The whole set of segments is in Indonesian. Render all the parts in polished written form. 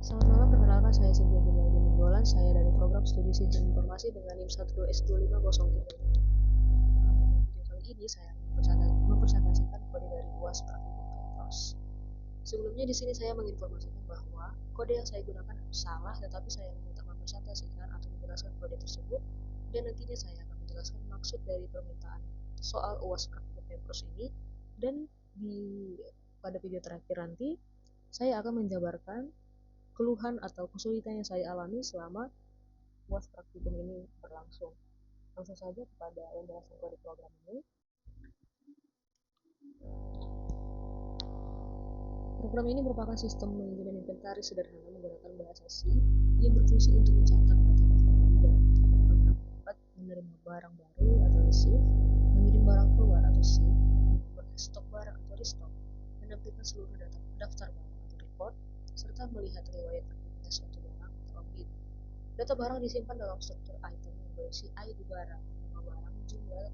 Selamat malam, perkenalkan saya Cynthia Ginialdi Minggolan. Saya dari program studi Sistem Informasi dengan NIM 12S2503. Video kali ini saya mempresentasikan kode dari UAS Praktikum Pemros. Sebelumnya di sini saya menginformasikan bahwa kode yang saya gunakan salah, tetapi saya meminta mempresentasikan atau menjelaskan kode tersebut, dan nantinya saya akan menjelaskan maksud dari permintaan soal UAS Praktikum Pemros ini, dan pada video terakhir nanti saya akan menjabarkan keluhan atau kesulitan yang saya alami selama UAS praktikum ini berlangsung. Langsung saja kepada penjelasan kode program ini. Program ini merupakan sistem manajemen inventaris sederhana menggunakan bahasa C yang berfungsi untuk mencatat data mudah. Program dapat menerima barang baru atau receive, mengirim barang keluar atau ship, mengumpulkan stok barang atau restock, menampilkan seluruh daftar barang atau report, serta melihat riwayat aktivitas suatu barang atau audit. Data barang disimpan dalam struktur item yang berisi ID barang, nama barang, jumlah,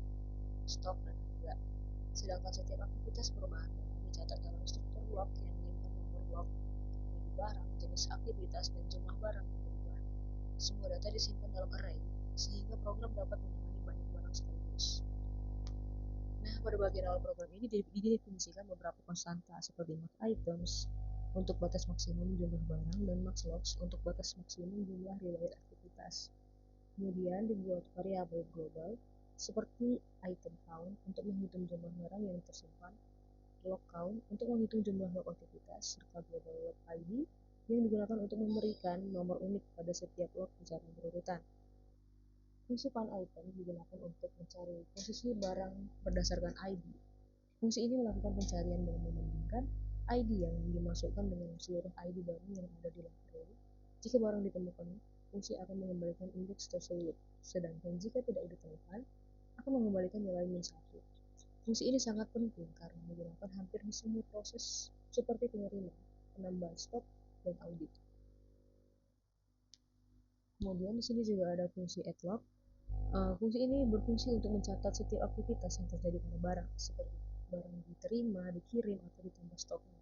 stok, dan harga. Sedangkan setiap aktivitas perubahan barang dicatat dalam struktur log yang menyimpan nomor log, ID barang, jenis aktivitas, dan jumlah barang yang berubah. Semua data disimpan dalam array, sehingga program dapat menangani banyak barang sekaligus. Nah, pada bagian awal program ini didefinisikan beberapa konstanta seperti max items untuk batas maksimum jumlah barang dan max logs untuk batas maksimum jumlah riwayat aktivitas. Kemudian dibuat variabel global seperti item count untuk menghitung jumlah barang yang tersimpan, log count untuk menghitung jumlah log aktivitas, serta global log ID yang digunakan untuk memberikan nomor unik pada setiap log secara berurutan. Fungsi find item digunakan untuk mencari posisi barang berdasarkan ID. Fungsi ini melakukan pencarian dengan membandingkan ID yang dimasukkan dengan seluruh ID barang yang ada di log array. Jika barang ditemukan, fungsi akan mengembalikan indeks tersebut, sedangkan jika tidak ditemukan, akan mengembalikan nilai min 1. Fungsi ini sangat penting karena digunakan hampir di semua proses seperti pengiriman, penambahan stok, dan audit. Kemudian di sini juga ada fungsi add log. Fungsi ini berfungsi untuk mencatat setiap aktivitas yang terjadi pada barang, seperti barang diterima, dikirim, atau ditambah stoknya.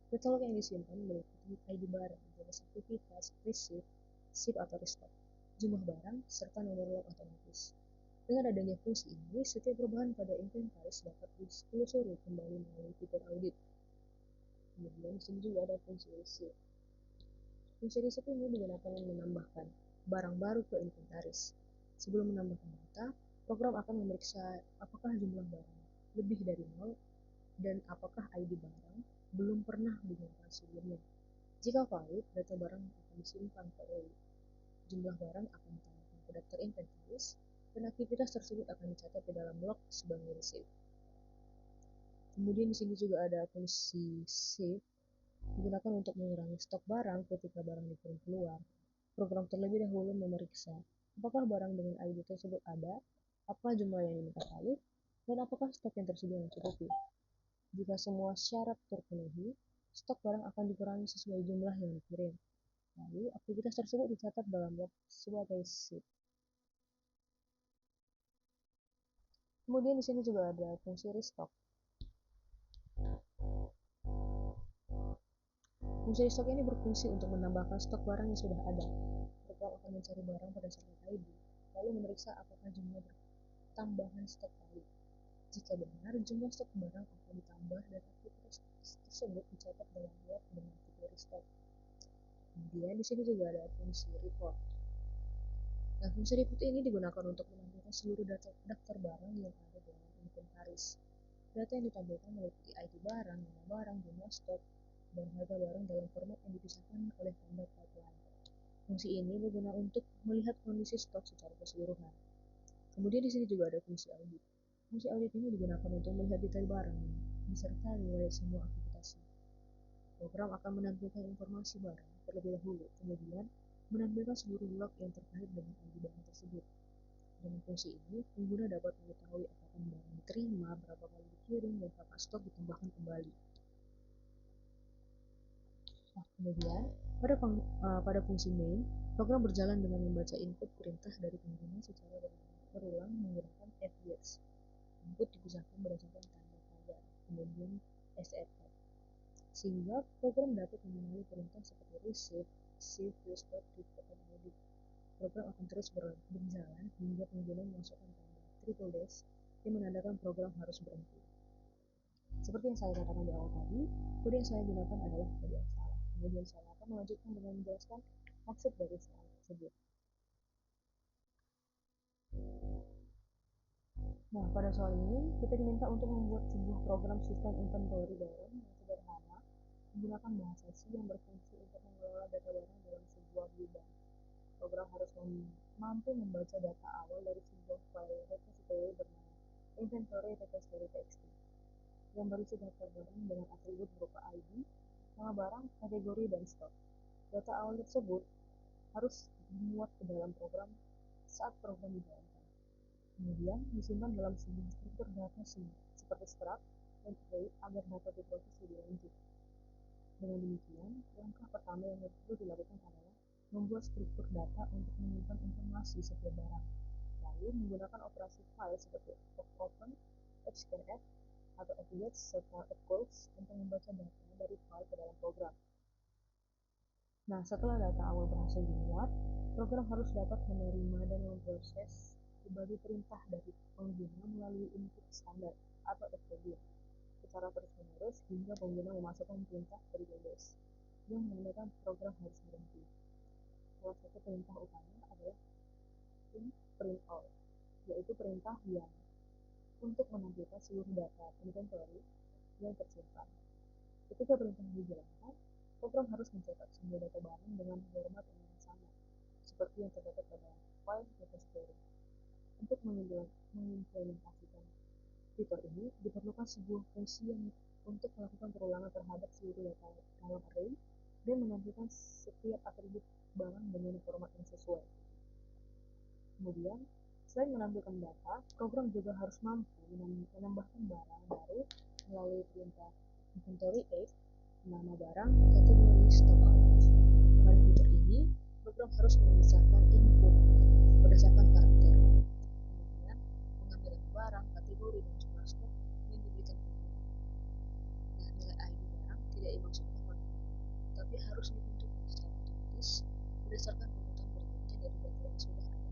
Data log yang disimpan meliputi ID barang, jenis aktivitas, receive, ship atau restock, jumlah barang, serta nomor log atau notice. Dengan adanya fungsi ini, setiap perubahan pada inventaris dapat ditelusuri kembali melalui fitur audit. Kemudian di sini juga ada fungsi receive. Fungsi receive ini digunakan untuk menambahkan barang baru ke inventaris. Sebelum menambahkan data, program akan memeriksa apakah jumlah barang lebih dari 0 dan apakah ID barang belum pernah digunakan sebelumnya. Jika valid, data barang akan disimpan ke array. Jumlah barang akan ditambahkan ke daftar inventaris, dan aktivitas tersebut akan dicatat di dalam log sebagai receive. Kemudian di sini juga ada fungsi save, digunakan untuk mengurangi stok barang ketika barang dikirim keluar. Program terlebih dahulu memeriksa apakah barang dengan ID tersebut ada, apa jumlah yang diminta valid, dan apakah stok yang tersedia mencukupi. Jika semua syarat terpenuhi, stok barang akan dikurangi sesuai jumlah yang dikirim. Lalu, aktivitas tersebut dicatat dalam log sebagai save. Kemudian di sini juga ada fungsi restock. Fungsi restock ini berfungsi untuk menambahkan stok barang yang sudah ada. Program akan mencari barang berdasarkan ID, lalu memeriksa apakah jumlah tambahan stok valid. Jika benar, jumlah stok barang akan ditambah dan aktivitas tersebut dicatat dalam log dengan fitur restock. Kemudian di sini juga ada fungsi report. Nah, fungsi report ini digunakan untuk menampilkan seluruh daftar barang yang ada dalam inventaris. Data yang ditampilkan meliputi ID barang, nama barang, jumlah stok, dan harga barang dalam format yang dipisahkan oleh tanda pipeline. Fungsi ini berguna untuk melihat kondisi stok secara keseluruhan. Kemudian di sini juga ada fungsi audit. Fungsi audit ini digunakan untuk melihat detail barang beserta riwayat semua aktivitasnya. Program akan menampilkan informasi barang terlebih dahulu, kemudian menampilkan seluruh log yang terkait dengan ID barang tersebut. Dengan fungsi ini, pengguna dapat mengetahui apakah barang diterima, berapa kali dikirim, dan kapan stok ditambahkan kembali. Nah, kemudian pada fungsi main, program berjalan dengan membaca input perintah dari pengguna secara berulang menggunakan fwords. Input dipisahkan berdasarkan tanda pagar, kemudian srf, sehingga program dapat mengenali perintah seperti receive, save, restore, repeat, dan edit. Program akan terus berjalan hingga pengguna memasukkan tanda triple dash yang menandakan program harus berhenti. Seperti yang saya katakan di awal tadi, kode yang saya gunakan adalah kode yang salah. Kemudian saya akan melanjutkan dengan menjelaskan maksud dari salah tersebut. Nah, pada soal ini, kita diminta untuk membuat sebuah program sistem inventory barang yang sederhana menggunakan bahasa C yang berfungsi untuk mengelola data barang dalam sebuah bidang. Program harus mampu membaca data awal dari sebuah file repository bernama inventory repository.txt yang berisi data barang dengan atribut berupa ID, nama barang, kategori, dan stok. Data awal tersebut harus dimuat ke dalam program saat program dijalankan. Kemudian disimpan dalam sebuah struktur data seperti struct dan array agar data diproses lebih lanjut. Dengan demikian, langkah pertama yang perlu dilakukan adalah membuat struktur data untuk menyimpan informasi setiap barang, lalu menggunakan operasi file seperti open, scanf, atau fetch serta equals untuk membaca data dari file ke dalam program. Nah, setelah data awal berhasil dimuat, program harus dapat menerima dan memproses berbagai perintah dari pengguna melalui input standar atau FTP secara terus-menerus hingga pengguna memasukkan perintah triple dash yang menandakan program harus berhenti. Salah satu perintah utama adalah print all, yaitu perintah yang untuk menampilkan seluruh data inventory yang tersimpan. Ketika perintah dijalankan, program harus mencetak semua data barang dengan format yang sama, seperti yang terdapat pada file repository. Untuk mengimplementasikan fitur ini, diperlukan sebuah fungsi yang untuk melakukan perulangan terhadap seluruh data dalam array dan menampilkan setiap atribut barang dengan format yang sesuai. Kemudian, selain menampilkan data, program juga harus mampu menambahkan barang baru melalui perintah inventory add, nama barang, kategori, stok out. Pada fitur ini, program harus memisahkan input berdasarkan karakter. Kemudian, pengambilan barang, kategori, dan jumlah stok yang diberikan pengguna. Nah, nilai ID barang tidak dimaksudkan oleh pengguna, tapi harus ditentukan secara otomatis berdasarkan urutan berikutnya dari data yang sudah ada.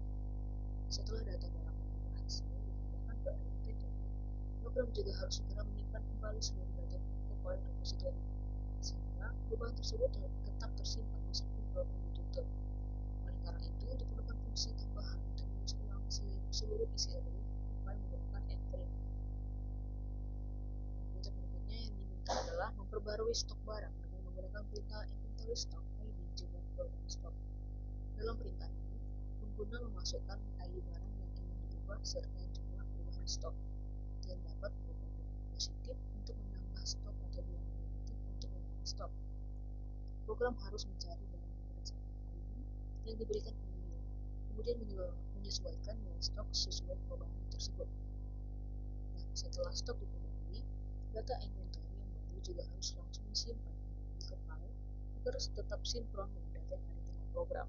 Setelah data barang berhasil ditambahkan ke array inventory, program juga harus segera menyimpan kembali seluruh data ke file repository, sehingga perubahan tersebut tetap tersimpan meskipun program ditutup. Oleh karena itu, diperlukan fungsi tambahan untuk mengisi ulang seluruh isi array ke file menggunakan fprint. Nah, fitur berikutnya yang diminta adalah memperbarui stok barang dengan menggunakan perintah inventory stock ID jumlah program stok. Dalam perintah ini, pengguna memasukkan ID barang yang ingin diubah serta jumlah perubahan stok yang dapat berupa bilangan positif untuk menambah stok atau bilangan negatif untuk mengurangi stok. Program harus mencari barang berdasarkan ID yang diberikan pengguna, kemudian menyesuaikan nilai stok sesuai perubahan tersebut. Nah, setelah stok diperbarui, data inventory yang baru juga harus langsung disimpan kembali ke file agar tetap sinkron dengan data yang ada dalam program.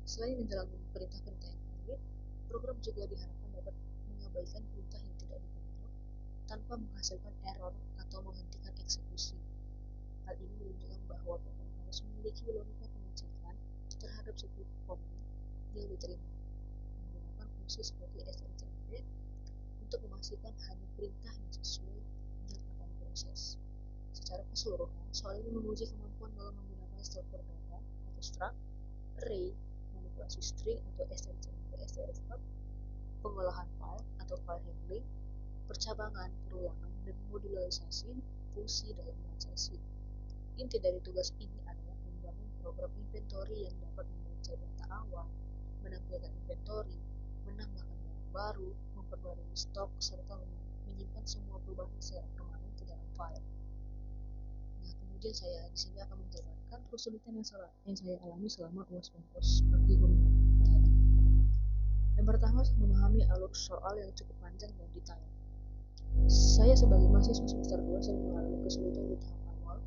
Selain menjalankan perintah-perintah yang valid, program juga diharapkan dapat mengabaikan perintah yang tidak dikenal tanpa menghasilkan error atau menghentikan eksekusi. Hal ini menunjukkan bahwa program harus memiliki logika pengecekan terhadap setiap komen yang diterima, menggunakan fungsi seperti strcmp untuk memastikan hanya perintah yang sesuai yang akan diproses. Secara keseluruhan, soal ini menguji kemampuan dalam menggunakan struktur data atau struct, array, manipulasi string atau strcmp strstop, pengolahan file atau file handling, percabangan, perulangan, dan modularisasi fungsi dalam bahasa C. Inti dari tugas ini adalah membangun program inventory yang dapat membaca data awal, menampilkan inventory, menambahkan barang baru, memperbarui stok, serta menyimpan semua perubahan secara permanen ke dalam file. Nah, kemudian saya di sini akan menjabarkan kesulitan yang saya alami selama UAS Pemkos Praktikum tadi. Yang pertama, memahami alur soal yang cukup panjang dan detail. Saya sebagai mahasiswa semester 2 sering mengalami kesulitan di tahap awal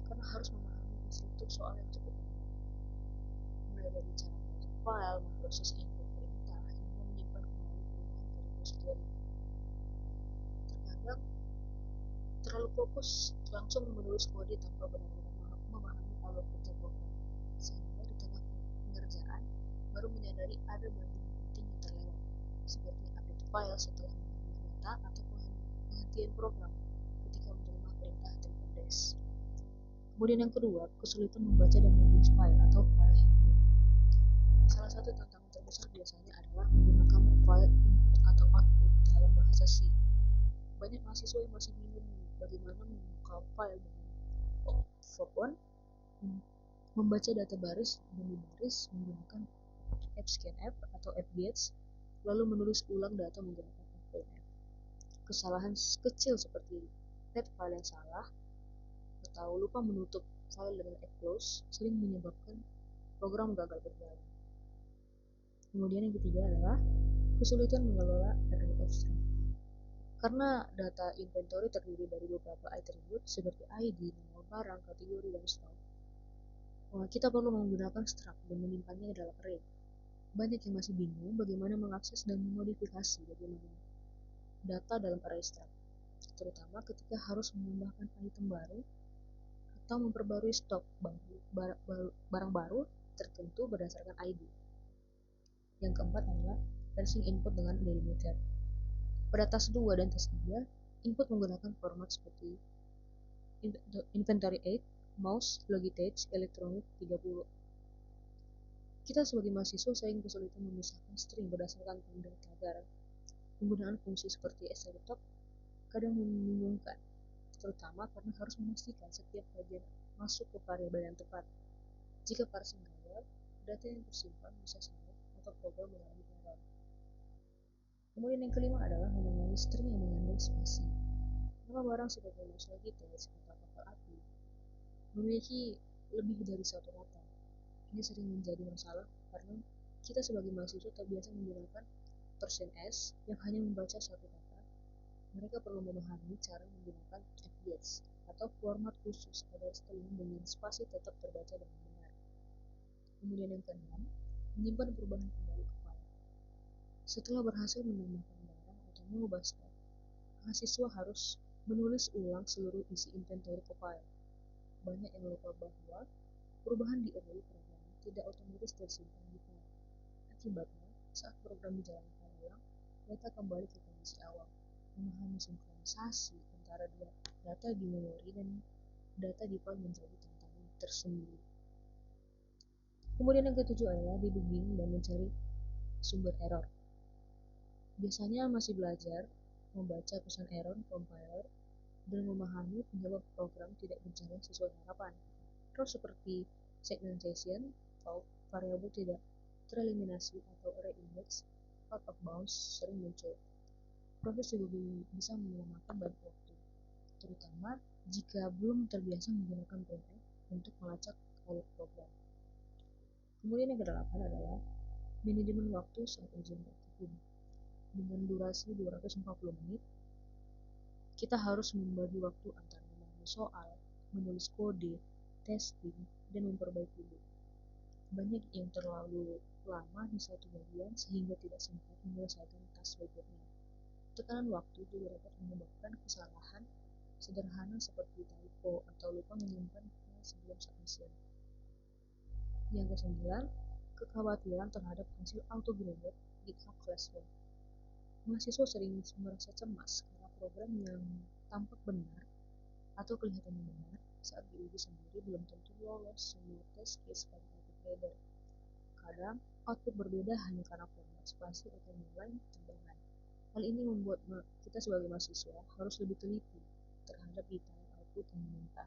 karena harus memahami struktur soal yang cukup banyak. Mulai dari cara membaca file, memproses input perintah, hingga menyimpan kembali perubahan ke repository. Terkadang terlalu fokus langsung menulis kode tanpa benar-benar memahami alur kerja program. file setelah mengambil data atau penghentian program ketika menerima perintah telepon desk. Kemudian yang kedua, kesulitan membaca dan menulis file atau file handling. Salah satu tantangan terbesar biasanya adalah menggunakan file input atau output dalam bahasa C. Banyak mahasiswa yang masih bingung bagaimana membuka file dengan VOP1, membaca data baris demi baris menggunakan fscanf atau fgets, lalu menulis ulang data menggunakan fprintf. Kesalahan kecil seperti tab file yang salah atau lupa menutup file dengan fclose sering menyebabkan program gagal berjalan. Kemudian yang ketiga adalah kesulitan mengelola array of string. Karena data inventory terdiri dari beberapa atribut seperti ID, nama barang, kategori, dan stok, kita perlu menggunakan struct dan menyimpannya dalam array. Banyak yang masih bingung bagaimana mengakses dan memodifikasi bagaimana data dalam array struct, terutama ketika harus menambahkan item baru atau memperbarui stok barang baru tertentu berdasarkan ID. Yang keempat adalah parsing input dengan delimiter. Pada task 2 dan task 3, input menggunakan format seperti inventory 8, mouse, logitech, electronic 30. Kita sebagai mahasiswa sering kesulitan memisahkan string berdasarkan tanda tagar. Penggunaan fungsi seperti strtop kadang membingungkan, terutama karena harus memastikan setiap bagian masuk ke variabel yang tepat. Jika parsing gagal, data yang tersimpan bisa salah atau program mengalami error. Kemudian yang kelima adalah menangani string yang mengandung spasi. Nama barang seperti mouse logitech atau kapal api memiliki lebih dari satu kata. Ini sering menjadi masalah karena kita sebagai mahasiswa terbiasa menggunakan %s yang hanya membaca satu kata. Mereka perlu memahami cara menggunakan fgets atau format khusus agar string dengan spasi tetap terbaca dengan benar. Kemudian yang keenam, menyimpan perubahan kembali ke file. Setelah berhasil menambahkan barang atau mengubah stok, mahasiswa harus menulis ulang seluruh isi inventory ke file. Banyak yang lupa bahwa perubahan di array program tidak otomatis tersimpan di file. Akibatnya, saat program dijalankan ulang, data kembali ke kondisi awal. Memahami sinkronisasi antara data di memori dan data di file menjadi tantangan tersendiri. Kemudian yang ketujuh adalah debugging dan mencari sumber error. Biasanya masih belajar membaca pesan error compiler dan memahami penyebab program tidak berjalan sesuai harapan. Terus seperti segmentation, variabel tidak tereliminasi atau array index out of bounds sering muncul. Proses juga bisa memakan banyak waktu, terutama jika belum terbiasa menggunakan printf untuk melacak alur program. Kemudian yang kedelapan adalah manajemen waktu saat ujian praktikum. Dengan durasi 240 menit, kita harus membagi waktu antara memahami soal, menulis kode, testing, dan memperbaiki loop. Banyak yang terlalu lama di satu bagian sehingga tidak sempat menyelesaikan task berikutnya. Tekanan waktu juga dapat menyebabkan kesalahan sederhana seperti typo atau lupa menyimpan file sebelum submission. Yang kesembilan, kekhawatiran terhadap hasil auto-graded GitHub Classroom. Mahasiswa sering merasa cemas karena program yang tampak benar atau kelihatannya benar saat diuji sendiri belum tentu lolos semua test case pada auto-grader. Kadang, output berbeda hanya karena format spasi atau nilai tambahan. Hal ini membuat kita sebagai mahasiswa harus lebih teliti terhadap detail output yang diminta.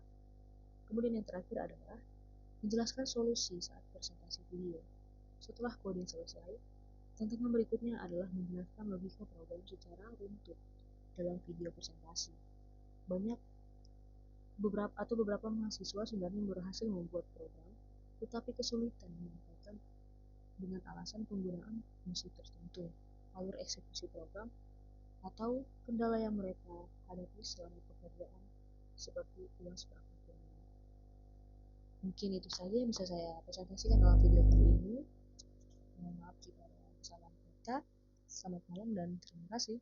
Kemudian yang terakhir adalah menjelaskan solusi saat presentasi video. Setelah coding selesai, tantangan berikutnya adalah menjelaskan logika program secara runtut dalam video presentasi. Beberapa mahasiswa sebenarnya berhasil membuat program, tetapi kesulitan menyampaikan dengan alasan penggunaan fungsi tertentu, alur eksekusi program, atau kendala yang mereka hadapi selama pekerjaan seperti UAS praktikum. Mungkin itu saja yang bisa saya presentasikan dalam video kali ini. Mohon maaf jika ada kesalahan kata. Selamat malam dan terima kasih.